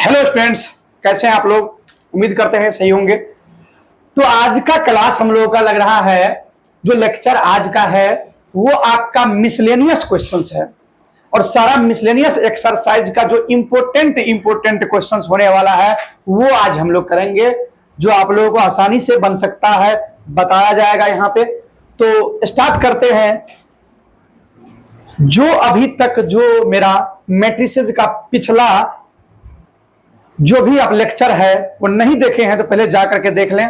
Hello students, कैसे हैं आप लोग। उम्मीद करते हैं सही होंगे। तो आज का क्लास हम लोगों का लग रहा है, जो लेक्चर आज का है वो आपका मिसलेनियस क्वेश्चंस है। और सारा मिसलेनियस एक्सरसाइज का जो इंपोर्टेंट क्वेश्चंस होने वाला है वो आज हम लोग करेंगे, जो आप लोगों को आसानी से बन सकता है, बताया जाएगा यहाँ पे। तो स्टार्ट करते हैं। जो अभी तक जो मेरा मैट्रिसेस का पिछला जो भी आप लेक्चर है वो नहीं देखे हैं तो पहले जा करके देख लें,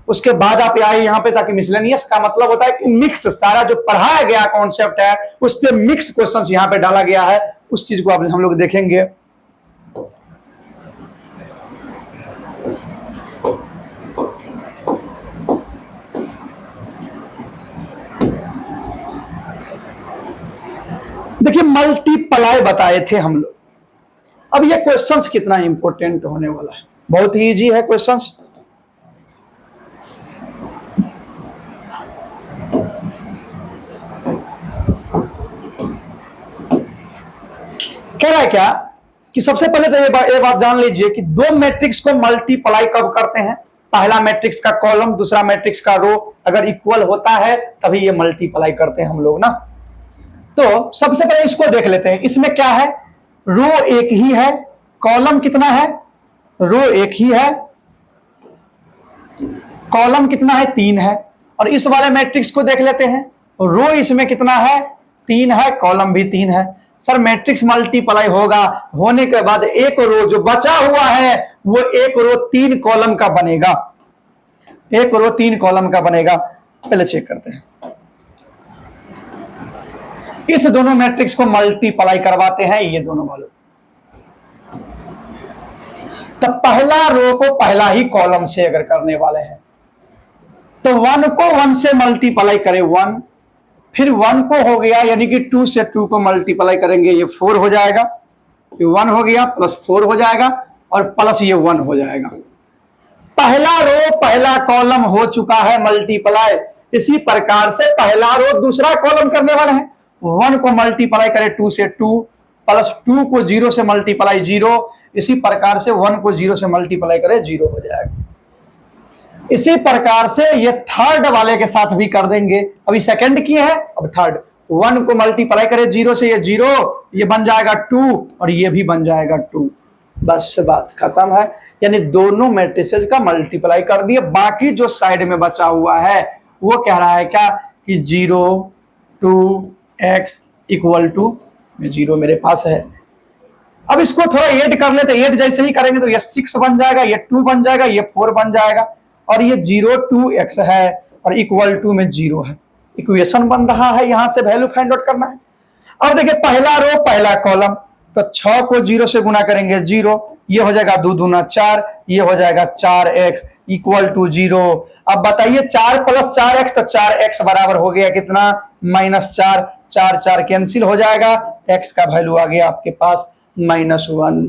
उसके बाद आप आए यहाँ पे, ताकि मिसलेनियस का मतलब होता है कि मिक्स, सारा जो पढ़ाया गया कॉन्सेप्ट है उस पे मिक्स क्वेश्चंस यहाँ पे डाला गया है। उस चीज को हम लोग देखेंगे। देखिए, मल्टीप्लाई बताए थे हम लोग। अब ये क्वेश्चंस कितना इंपॉर्टेंट होने वाला है, बहुत ही इजी है क्वेश्चंस। कह रहा है क्या कि सबसे पहले तो ये बात जान लीजिए कि दो मैट्रिक्स को मल्टीप्लाई कब करते हैं। पहला मैट्रिक्स का कॉलम, दूसरा मैट्रिक्स का रो अगर इक्वल होता है तभी ये मल्टीप्लाई करते हैं हम लोग ना। तो सबसे पहले इसको देख लेते हैं। इसमें क्या है, रो एक ही है, कॉलम कितना है, रो एक ही है, कॉलम कितना है, 3 है। और इस वाले मैट्रिक्स को देख लेते हैं, रो इसमें कितना है, 3 है, कॉलम भी 3 है। सर मैट्रिक्स मल्टीप्लाई होगा, होने के बाद एक रो जो बचा हुआ है वो एक रो 3 कॉलम का बनेगा, एक रो 3 कॉलम का बनेगा। पहले चेक करते हैं, इस दोनों मैट्रिक्स को मल्टीप्लाई करवाते हैं, ये दोनों वालों। तो पहला रो को पहला ही कॉलम से अगर करने वाले हैं तो 1 को 1 से मल्टीप्लाई करें 1, फिर 1 को हो गया, यानी कि 2 से 2 को मल्टीप्लाई करेंगे, ये 4 हो जाएगा। ये 1 हो गया प्लस 4 हो जाएगा और प्लस ये 1 हो जाएगा। पहला रो पहला कॉलम हो चुका है मल्टीप्लाई। इसी प्रकार से पहला रो दूसरा कॉलम करने वाले हैं। 1 को मल्टीप्लाई करें 2 से 2, प्लस 2 को 0 से मल्टीप्लाई 0। इसी प्रकार से 1 को 0 से मल्टीप्लाई करें 0 हो जाएगा। इसी प्रकार से ये थर्ड वाले के साथ भी कर देंगे। अभी सेकंड किए हैं, अब थर्ड। 1 को मल्टीप्लाई करें 0 से, ये 0, ये बन जाएगा 2 और ये भी बन जाएगा 2। बस बात खत्म है। यानी दोनों मैट्रिसेस का मल्टीप्लाई कर दिए। बाकी जो साइड में बचा हुआ है वो कह रहा है क्या कि 0 2x इक्वल टू 0 मेरे पास है। अब इसको थोड़ा ऐड कर लेते, ऐड जैसे ही करेंगे तो ये 6 बन जाएगा, ये 2 बन जाएगा, ये 4 बन जाएगा और ये 0 2x है और इक्वल टू में 0 है। इक्वेशन बन रहा है, यहां से वैल्यू फाइंड आउट करना है। अब देखिए, पहला रो पहला कॉलम, तो 6 को 0 से गुना करेंगे 0, ये हो जाएगा 2 दूना 4, ये हो जाएगा 4x इक्वल टू 0। अब बताइए 4 प्लस 4x, तो 4x बराबर हो गया कितना, -4। 4 4 कैंसिल हो जाएगा, x का वैल्यू आ गया आपके पास -1।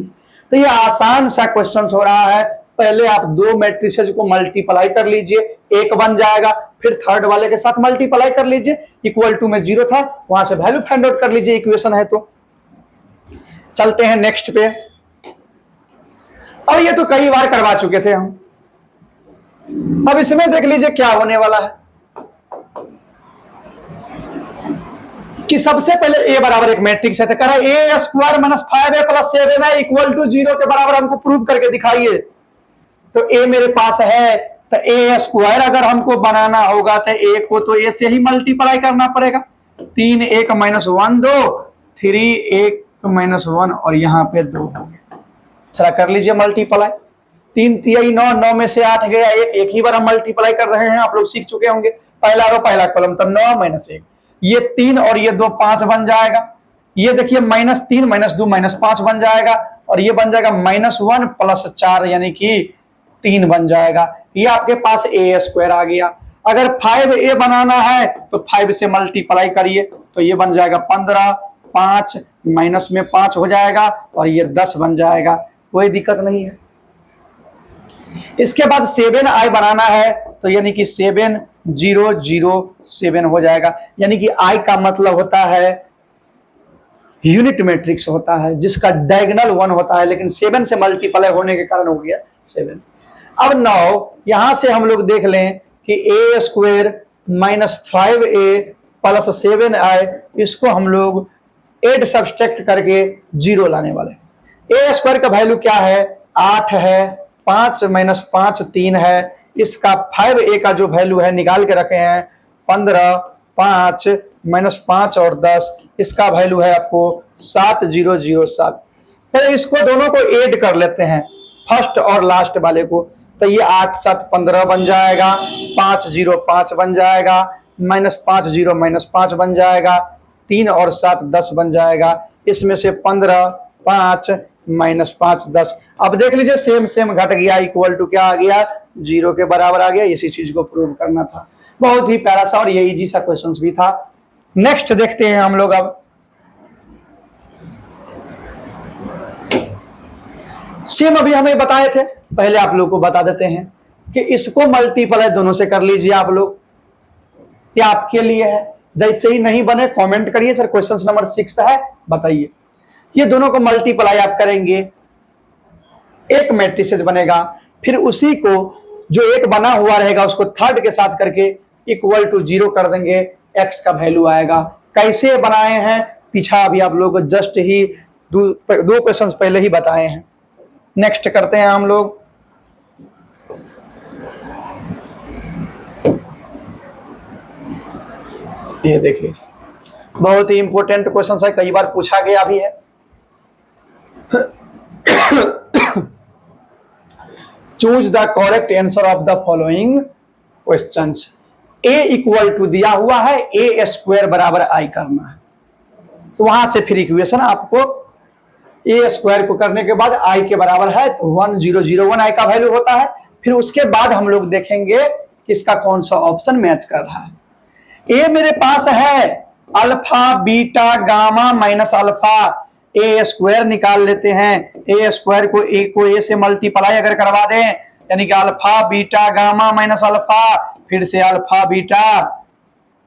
तो ये आसान सा क्वेश्चन हो रहा है। पहले आप दो मैट्रिसेस को मल्टीप्लाई कर लीजिए, एक बन जाएगा, फिर थर्ड वाले के साथ मल्टीप्लाई कर लीजिए, इक्वल टू में 0 था, वहां से वैल्यू फाइंड आउट कर लीजिए, इक्वेशन है तो। चलते हैं नेक्स्ट पे। और ये तो कई बार करवा चुके थे हम। अब इसमें देख लीजिए क्या होने वाला है कि सबसे पहले a बराबर एक मैट्रिक्स है, तो कह रहा है a square minus 5a plus 7a equal to 0 के बराबर हमको प्रूव करके दिखाइए। तो a मेरे पास है, तो a स्क्वायर अगर हमको बनाना होगा तो a को तो a से ही मल्टीप्लाई करना पड़ेगा। 3 1 -1 2, 3 1 -1 और यहाँ पे 2 हो गया। थोड़ा कर लीजिए मल्टीप्लाई। 3 3 9, 9 में से 8 गया, एक ही बार हम मल्टीप्लाई कर रहे हैं, आप लोग सीख चुके होंगे। पहला रो पहला कॉलम, तो 9 -1, ये 3 और ये 2 5 बन जाएगा। ये देखिए -3 -2 -5 बन जाएगा और ये बन जाएगा -1 प्लस 4 यानी कि 3 बन जाएगा। ये आपके पास a स्क्वायर आ गया। अगर 5a बनाना है तो 5 से मल्टीप्लाई करिए, तो ये बन जाएगा 15, 5 माइनस में 5 हो जाएगा और ये 10 बन जाएगा, कोई दिक्कत नहीं है। इसके बाद 7i बनाना है, तो यानी कि 7 0 0 7 हो जाएगा। यानी कि i का मतलब होता है यूनिट मैट्रिक्स होता है जिसका डायगोनल 1 होता है, लेकिन 7 से मल्टीप्लाई होने के कारण हो गया 7। अब नाउ यहां से हम लोग देख लें कि ए square minus 5a plus 7i, इसको हम लोग एड सब्सट्रैक्ट करके 0 लाने वाले। ए स्क्वायर का वैल्यू क्या है, 8 है, 5 माइनस 5 3 है, इसका 5a का जो वैल्यू है निकाल के रखे हैं 15, 5 माइनस 5 और 10, इसका वैल्यू है आपको 7007। तो इसको दोनों को ऐड कर लेते हैं, फर्स्ट और लास्ट वाले को, तो ये 8 7 15 बन जाएगा, 5 0 5 बन जाएगा, माइनस 5 0 माइनस 5 बन जाएगा, 3 और 7 10 बन जाएगा, इसमें से 15 5 माइनस 5 10। अब देख लीजिए सेम सेम घट गया, इक्वल टू क्या आ गया, 0 के बराबर आ गया। इसी चीज को प्रूव करना था, बहुत ही प्यारा सा और ये इजी सा क्वेश्चन भी था। नेक्स्ट देखते हैं हम लोग। अब सेम अभी हमें बताए थे, पहले आप लोग को बता देते हैं कि इसको मल्टीप्लाई दोनों से कर लीजिए आप लोग, ये आपके लिए है। जैसे ही नहीं बने कमेंट करिए सर क्वेश्चन नंबर 6 है बताइए। ये दोनों को मल्टीप्लाई आप करेंगे, एक मैट्रिसेस बनेगा, फिर उसी को जो एक बना हुआ रहेगा उसको थर्ड के साथ करके इक्वल टू 0 कर देंगे, एक्स का वैल्यू आएगा। कैसे बनाए हैं पीछा अभी आप लोग जस्ट ही दो क्वेश्चंस पहले ही बताए हैं। नेक्स्ट करते हैं हम लोग। ये देख लीजिए, बहुत ही इंपॉर्टेंट क्वेश्चन है, कई बार पूछा गया भी है। Choose the correct answer of the following questions. A equal to दिया हुआ है, ए स्क्वायर बराबर आई करना है, तो वहां से फिर इक्वेशन आपको ए स्क्वायर को करने के बाद आई के बराबर है तो 1001 आई का वैल्यू होता है। फिर उसके बाद हम लोग देखेंगे कि इसका कौन सा ऑप्शन मैच कर रहा है। ए मेरे पास है alpha beta gamma minus alpha, A square निकाल लेते हैं। ए स्क्वायर को ए से मल्टीप्लाई अगर करवा दें, यानी कि alpha beta gamma minus alpha, फिर से alpha beta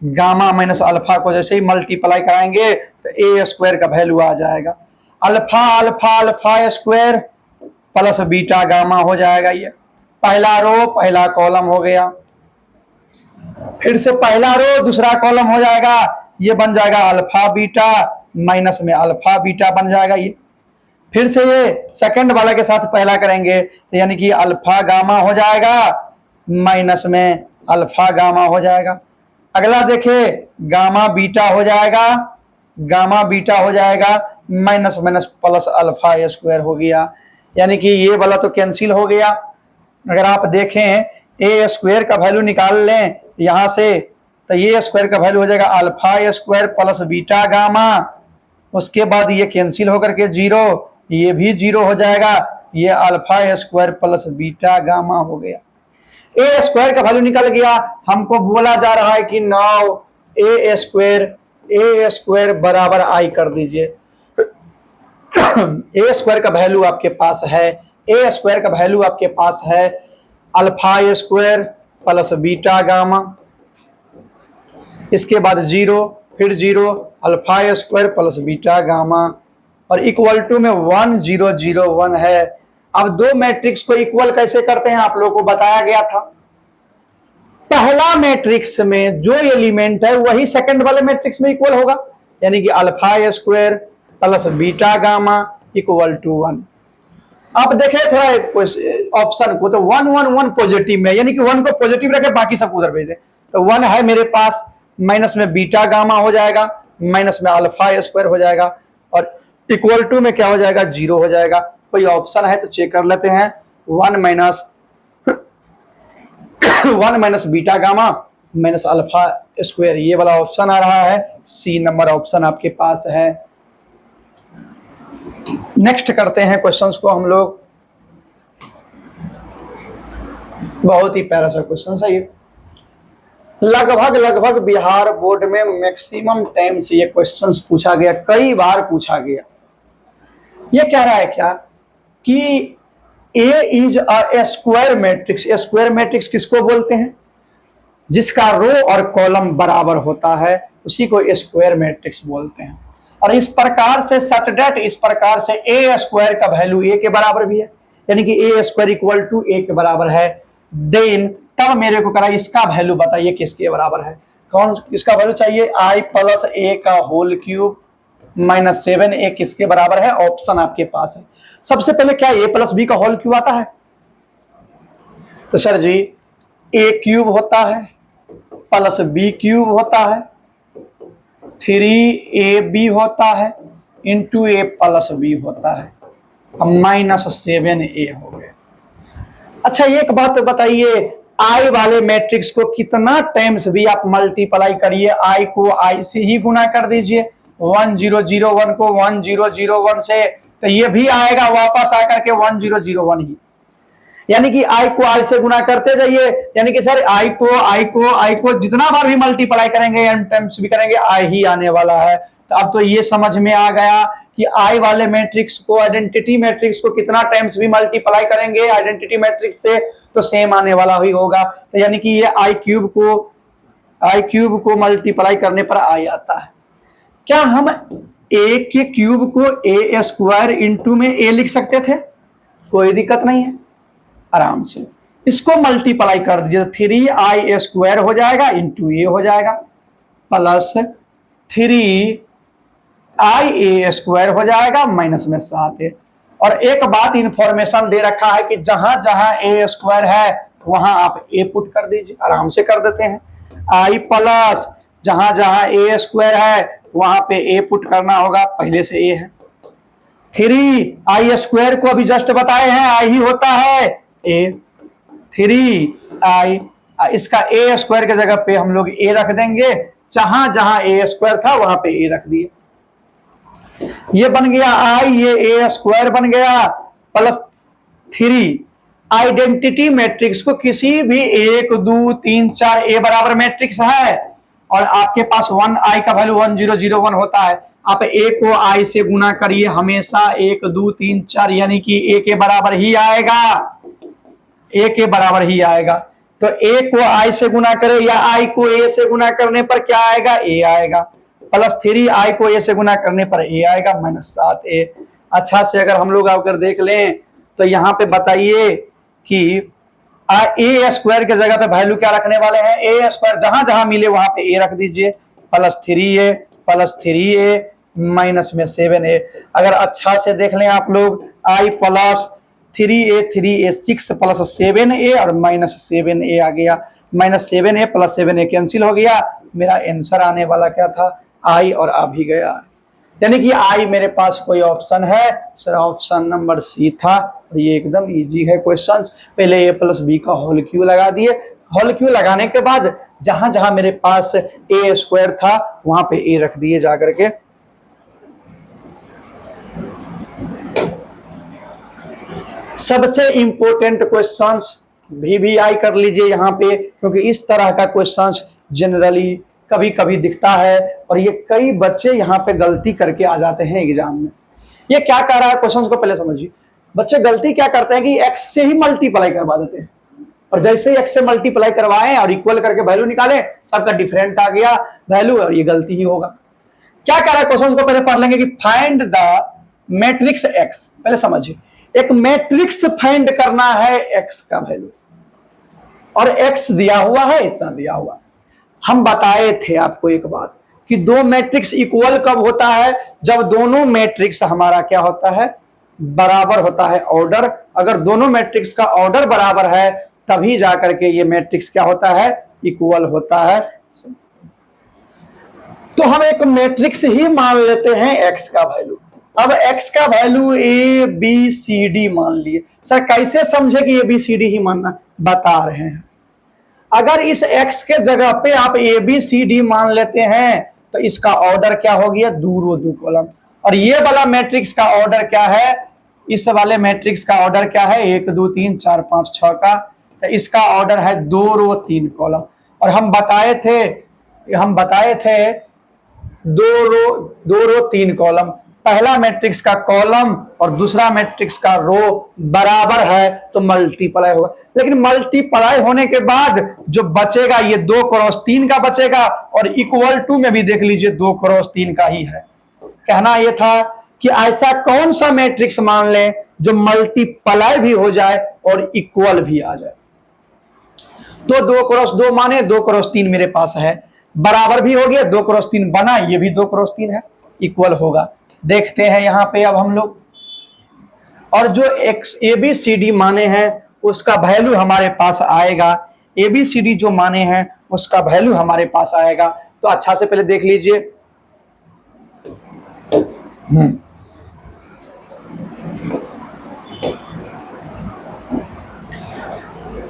gamma minus alpha को जैसे ही मल्टीप्लाई कराएंगे तो ए स्क्वायर का वैल्यू आ जाएगा। Alpha alpha alpha square plus beta gamma हो जाएगा। ये पहला रो पहला कॉलम हो गया, फिर से पहला रो दूसरा कॉलम हो जाएगा, ये बन जाएगा अल्फा बीटा माइनस में अल्फा बीटा बन जाएगा। ये फिर से ये सेकंड वाला के साथ पहला करेंगे यानी कि अल्फा गामा हो जाएगा, माइनस में अल्फा गामा हो जाएगा। अगला देखिए गामा बीटा हो जाएगा, गामा बीटा हो जाएगा, minus minus plus alpha square हो गया, यानी कि ये वाला तो कैंसिल हो गया। अगर आप देखें ए स्क्वायर का वैल्यू निकाल लें यहां से, तो ये स्क्वायर का वैल्यू हो जाएगा alpha square plus beta gamma, उसके बाद ये कैंसिल होकर के 0, ये भी 0 हो जाएगा, ये alpha square plus beta gamma हो गया। ए स्क्वायर का वैल्यू निकल गया, हमको बोला जा रहा है कि नाउ ए स्क्वायर बराबर आई कर दीजिए। ए स्क्वायर का वैल्यू आपके पास है, ए स्क्वायर का वैल्यू आपके पास है alpha square plus beta gamma, इसके बाद 0, फिर 0, alpha square plus beta gamma, और इक्वल टू में 1 0 0 1 है। अब दो मैट्रिक्स को इक्वल कैसे करते हैं आप लोगों को बताया गया था। पहला मैट्रिक्स में जो एलिमेंट है वही सेकंड वाले मैट्रिक्स में इक्वल होगा, यानी कि alpha square plus beta gamma equal to 1। अब देखें थोड़ा ऑप्शन को, तो 1 1 1 पॉजिटिव में, यानी कि 1 को पॉजिटिव रखे बाकी सब उधर भेज दे, तो 1 है मेरे पास, माइनस में बीटा गामा हो जाएगा, माइनस में अल्फा स्क्वायर हो जाएगा, और इक्वल टू में क्या हो जाएगा 0 हो जाएगा। कोई ऑप्शन है तो चेक कर लेते हैं। 1 minus beta gamma minus alpha square, ये वाला ऑप्शन आ रहा है, सी नंबर ऑप्शन आपके पास है। नेक्स्ट करते हैं क्वेश्चंस को हम लोग, बहुत ही प्यारा सा क्वेश्चन है ये। लगभग बिहार बोर्ड में मैक्सिमम टाइम से ये क्वेश्चंस पूछा गया, कई बार पूछा गया। ये कह रहा है क्या कि A is a square matrix. Square matrix किसको बोलते हैं, जिसका रो और कॉलम बराबर होता है, उसी को स्क्वायर मैट्रिक्स बोलते हैं। और इस प्रकार से सच डेट, इस प्रकार से ए स्क्वायर का वैल्यू ए के बराबर भी है, यानी कि ए स्क्वायर इक्वल टू ए के बराबर है। देन तब मेरे को करा इसका वैल्यू बताइए किसके बराबर है, कौन इसका वैल्यू चाहिए, आई प्लस ए का होल क्यूब माइनस 7a किसके बराबर है, ऑप्शन आपके पास है। सबसे पहले क्या ए प्लस बी का होल क्यूब आता है, तो सर जी ए क्यूब होता है प्लस बी क्यूब होता है 3ab होता है इंटू ए प्लस बी होता है, अब माइनस 7a हो गए। अच्छा एक बात बताइए, आई वाले मैट्रिक्स को कितना टाइम्स भी आप मल्टीप्लाई करिए, आई को आई से ही गुना कर दीजिए, 1001 को 1001 से, तो ये भी आएगा वापस आकर के 1001 ही, यानी कि आई को आई से गुना करते जाइए, यानी कि सर आई को जितना बार भी मल्टीप्लाई करेंगे एन टाइम्स भी करेंगे आई ही आने वाला है। तो अब तो ये समझ में आ गया कि आई वाले मैट्रिक्स को, आइडेंटिटी मैट्रिक्स को कितना टाइम्स भी मल्टीप्लाई करेंगे आइडेंटिटी मैट्रिक्स से तो सेम आने वाला ही होगा। तो यानी कि ये आई क्यूब को मल्टीप्लाई करने पर आई आता है। क्या हम ए के क्यूब को ए स्क्वायर इंटू में ए लिख सकते थे, कोई दिक्कत नहीं है, आराम से इसको मल्टीप्लाई कर दीजिए, 3i स्क्वायर हो जाएगा इंटू ए हो जाएगा प्लस 3ia स्क्वायर हो जाएगा माइनस में 7a। और एक बात इंफॉर्मेशन दे रखा है कि जहां जहां ए स्क्वायर है वहां आप ए पुट कर दीजिए, आराम से कर देते हैं। आई प्लस जहां जहां ए स्क्वायर है वहां पे ए पुट करना होगा, पहले से ए है। 3i स्क्वायर को अभी जस्ट बताए हैं आई ही होता है ए, 3i इसका ए स्क्वायर की जगह पे हम लोग ए रख देंगे, जहां जहां ए स्क्वायर था वहां पे ए रख दिए, ये बन गया आई, ये ए स्क्वायर बन गया प्लस 3। आइडेंटिटी मैट्रिक्स को किसी भी 1 2 3 4 ए बराबर मैट्रिक्स है और आपके पास 1i का वैल्यू 1001 होता है, आप ए को आई से गुना करिए हमेशा 1 2 3 4, यानी कि ए के बराबर ही आएगा, ए के बराबर ही आएगा। तो ए को आई से गुना करे या आई को ए से गुना करने पर क्या आएगा, ए आएगा, प्लस 3i को ए से गुना करने पर ए आएगा माइनस 7a। अच्छा से अगर हम लोग अगर देख लें तो यहाँ पे बताइए कि ए स्क्वायर की जगह पे वैल्यू क्या रखने वाले हैं, ए स्क्वायर जहां जहां मिले वहां पे ए रख दीजिए, प्लस 3a माइनस में 7a। अगर अच्छा से देख लें आप लोग, आई प्लस 3a 6 प्लस 7a और माइनस 7a आ गया, minus 7a plus 7a cancel हो गया, मेरा आंसर आने वाला क्या था, आई और आ भी गया, यानी कि आई मेरे पास कोई ऑप्शन है सर, ऑप्शन नंबर सी था। और ये एकदम इजी है क्वेश्चन, पहले ए प्लस बी का होल क्यू लगा दिए, होल क्यू लगाने के बाद जहां जहां मेरे पास ए स्क्वायर था वहां पे ए रख दिए जाकर के। सबसे इंपॉर्टेंट क्वेश्चंस भी आई कर लीजिए यहाँ पे, क्योंकि इस तरह का क्वेश्चंस जनरली कभी कभी दिखता है और ये कई बच्चे यहाँ पे गलती करके आ जाते हैं एग्जाम में। ये क्या कह रहा है क्वेश्चंस को पहले समझिए, बच्चे गलती क्या करते हैं कि एक्स से ही मल्टीप्लाई करवा देते हैं, और जैसे ही एक्स से मल्टीप्लाई करवाएं और इक्वल करके वैल्यू निकालें सबका डिफरेंट आ गया वैल्यू, और ये गलती ही होगा। क्या कह रहा है क्वेश्चन को पहले पढ़ लेंगे कि फाइंड द मैट्रिक्स एक्स, पहले समझिए एक मैट्रिक्स फाइंड करना है एक्स का वैल्यू, और एक्स दिया हुआ है इतना दिया हुआ। हम बताए थे आपको एक बात कि दो मैट्रिक्स इक्वल कब होता है, जब दोनों मैट्रिक्स हमारा क्या होता है, बराबर होता है ऑर्डर। अगर दोनों मैट्रिक्स का ऑर्डर बराबर है तभी जाकर के ये मैट्रिक्स क्या होता है, इक्वल होता है। तो हम एक मैट्रिक्स ही मान लेते हैं एक्स का वैल्यू। अब एक्स का value A B C D मान लिए, सर कैसे समझे कि ए बी सी डी ही मानना, बता रहे हैं। अगर इस x के जगह पे आप ए बी सी डी मान लेते हैं तो इसका ऑर्डर क्या हो गया, 2 रो 2 कॉलम। और ये वाला मैट्रिक्स का ऑर्डर क्या है, इस वाले मैट्रिक्स का ऑर्डर क्या है, 1 2 3 4 5 6 का, तो इसका ऑर्डर है 2 रो 3 कॉलम। और हम बताए थे 2 रो 3 कॉलम, पहला मैट्रिक्स का कॉलम और दूसरा मैट्रिक्स का रो बराबर है तो मल्टीप्लाई होगा, लेकिन मल्टीप्लाई होने के बाद जो बचेगा ये 2 क्रॉस 3 का बचेगा, और इक्वल टू में भी देख लीजिए 2 क्रॉस 3 का ही है। कहना यह था कि ऐसा कौन सा मैट्रिक्स मान लें जो मल्टीप्लाई भी हो जाए और इक्वल भी आ जाए। तो 2x2 माने 2x3 मेरे पास है, बराबर भी हो गया, 2x3 बना, ये भी 2x3 है, इक्वल होगा। देखते हैं यहां पे अब हम लोग, और जो एक्स ABCD माने हैं उसका वैल्यू हमारे पास आएगा, ABCD जो माने हैं उसका वैल्यू हमारे पास आएगा। तो अच्छा से पहले देख लीजिए,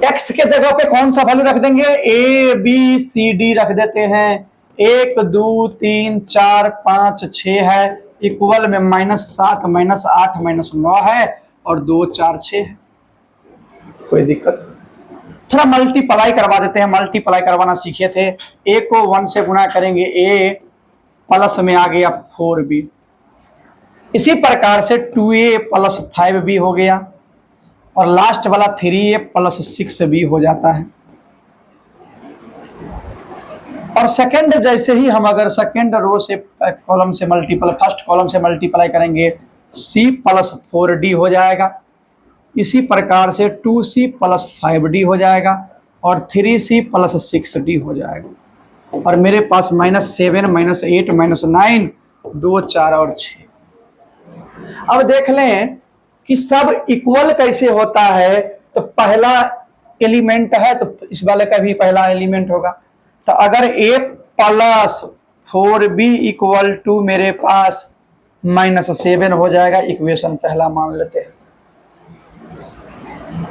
एक्स के जगह पे कौन सा वैल्यू रख देंगे, ABCD रख देते हैं। 1 2 3 4 5 6 है, इक्वल में -7 -8 -9 है, और 2 4 6 है। कोई दिक्कत, थोड़ा मल्टीप्लाई करवा देते हैं, मल्टीप्लाई करवाना सीखे थे। A को 1 से गुणा करेंगे, A प्लस में आ गया 4B। इसी प्रकार से 2A + 5B हो गया, और लास्ट वाला 3A + 6B हो जाता है। और सेकंड जैसे ही हम अगर सेकंड रो से कॉलम से मल्टीपल, फर्स्ट कॉलम से मल्टीप्लाई करेंगे, C + 4D हो जाएगा। इसी प्रकार से 2C + 5D हो जाएगा, और 3C + 6D हो जाएगा। और मेरे पास -7 -8 -9 2 4 और 6। अब देख लें कि सब इक्वल कैसे होता है। तो पहला एलिमेंट है तो इस वाले का भी पहला एलिमेंट होगा। तो अगर A + 4B = मेरे पास -7 हो जाएगा, इक्वेशन पहला मान लेते हैं।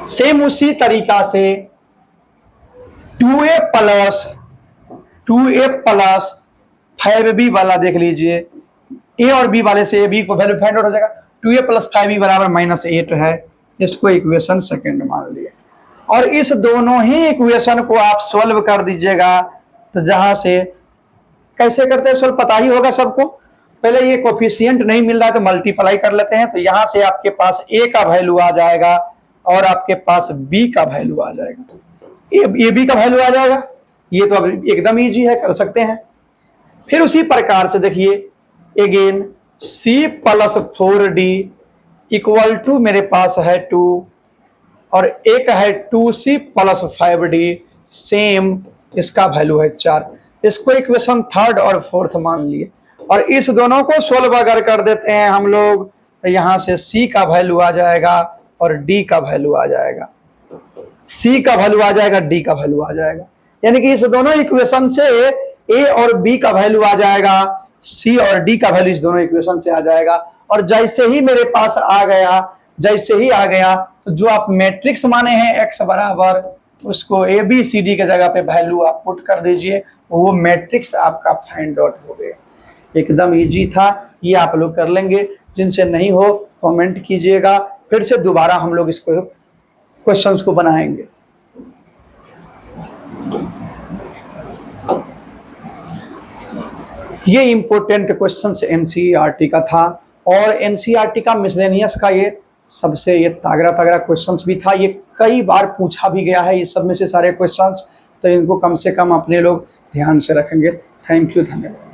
सेम उसी तरीका से 2A + 5B वाला देख लीजिए, A और B वाले से B को वैल्यू फाइंड आउट हो जाएगा। 2A + 5B = -8 है, इसको इक्वेशन सेकंड मान लिया। और इस दोनों ही इक्वेशन को आप सॉल्व कर दीजिएगा। तो जहां से कैसे करते हैं सॉल्व पता ही होगा सबको। पहले ये कोफिशिएंट नहीं मिल रहा है तो मल्टीप्लाई कर लेते हैं। तो यहां से आपके पास A का वैल्यू आ जाएगा, और आपके पास B का वैल्यू आ जाएगा, AB का वैल्यू आ जाएगा। ये तो अब एकदम इजी है, कर सकते हैं। फिर उसी प्रकार से देखिए, अगेन C + 4D = मेरे पास है 2, और एक है 2C + 5D, सेम इसका वैल्यू है 4। इसको इक्वेशन थर्ड और फोर्थ मान लिए, और इस दोनों को सोल्व अगर कर देते हैं हम लोग, तो यहां से C का वैल्यू आ जाएगा और D का वैल्यू आ जाएगा, C का वैल्यू आ जाएगा, D का वैल्यू आ जाएगा। यानी कि इस दोनों इक्वेशन से A और B का वैल्यू आ जाएगा, C और D का वैल्यू इस दोनों इक्वेशन से आ जाएगा। और जैसे ही मेरे पास आ गया, जैसे ही आ गया, तो जो आप मैट्रिक्स माने हैं x बराबर, उसको ABCD के जगह पे वैल्यू आप पुट कर दीजिए, वो मैट्रिक्स आपका फाइंड आउट हो गया। एकदम इजी था, ये आप लोग कर लेंगे। जिनसे नहीं हो कमेंट कीजिएगा, फिर से दोबारा हम लोग इसको क्वेश्चंस को बनाएंगे। ये इंपॉर्टेंट क्वेश्चंस NCERT का था, और NCERT का मिसलेनियस का ये सबसे ये तगड़ा क्वेश्चंस भी था। ये कई बार पूछा भी गया है, ये सब में से सारे क्वेश्चंस। तो इनको कम से कम अपने लोग ध्यान से रखेंगे। थैंक यू, धन्यवाद।